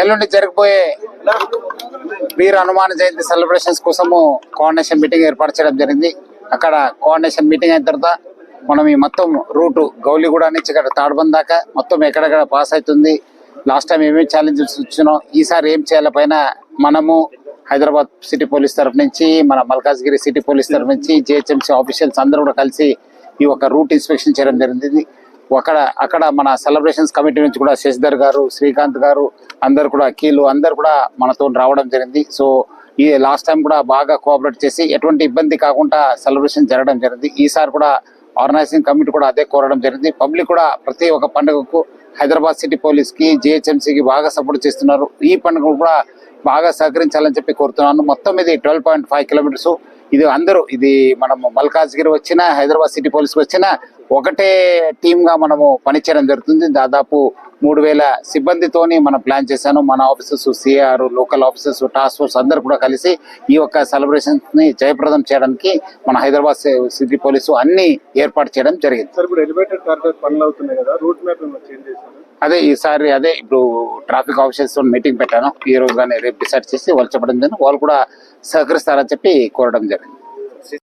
ఎల్లుండి జరగబోయే వీర హనుమాన్ జయంతి సెలబ్రేషన్స్ కోసము కోఆర్డినేషన్ మీటింగ్ ఏర్పాటు చేయడం జరిగింది. అక్కడ కోఆర్డినేషన్ మీటింగ్ అయిన తర్వాత మనం ఈ మొత్తం రూటు గౌలిగూడ నుంచి ఇక్కడ తాడుబంద్ దాకా మొత్తం ఎక్కడెక్కడ పాస్ అవుతుంది, లాస్ట్ టైం ఏమేమి ఛాలెంజెస్ వచ్చినాం, ఈసారి ఏం చేయాల పైన మనము హైదరాబాద్ సిటీ పోలీస్ తరఫు నుంచి, మన మల్కాజ్గిరి సిటీ పోలీస్ తరఫు నుంచి, జిహెచ్ఎంసీ ఆఫీషియల్స్ అందరూ కూడా కలిసి ఈ ఒక రూట్ ఇన్స్పెక్షన్ చేయడం జరిగింది. అక్కడ మన సెలబ్రేషన్స్ కమిటీ నుంచి కూడా శశిధర్ గారు, శ్రీకాంత్ గారు అందరు కూడా కీలు అందరు కూడా మనతో రావడం జరిగింది. సో ఈ లాస్ట్ టైం కూడా బాగా కోఆపరేట్ చేసి ఎటువంటి ఇబ్బంది కాకుండా సెలబ్రేషన్ జరగడం జరిగింది. ఈసారి కూడా ఆర్గనైజింగ్ కమిటీ కూడా అదే కోరడం జరిగింది. పబ్లిక్ కూడా ప్రతి ఒక్క పండుగకు హైదరాబాద్ సిటీ పోలీస్ కి, జిహెచ్ఎంసీకి బాగా సపోర్ట్ చేస్తున్నారు. ఈ పండుగ కూడా బాగా సహకరించాలని చెప్పి కోరుతున్నాను. మొత్తం ఇది 12.5 కిలోమీటర్స్. ఇది మనము మల్కాజ్గిరి వచ్చినా, హైదరాబాద్ సిటీ పోలీస్కి వచ్చినా ఒకటే టీమ్ గా మనము పనిచేయడం జరుగుతుంది. దాదాపు 3000 సిబ్బందితోని మనం ప్లాన్ చేశాను. మన officers, CR, local officers, task force అందరు కూడా కలిసి ఈ యొక్క సెలబ్రేషన్స్ ని జయప్రదం చేయడానికి మన హైదరాబాద్ సిటీ పోలీసు అన్ని ఏర్పాటు చేయడం జరిగింది. ఈసారి ఇప్పుడు ట్రాఫిక్ ఆఫీసర్స్ మీటింగ్ పెట్టాను. ఈ రోజు కానీ రేపు డిసైడ్ చేసి వాళ్ళు చెప్పడం జరిగింది. వాళ్ళు కూడా సహకరిస్తారని చెప్పి కోరడం జరిగింది.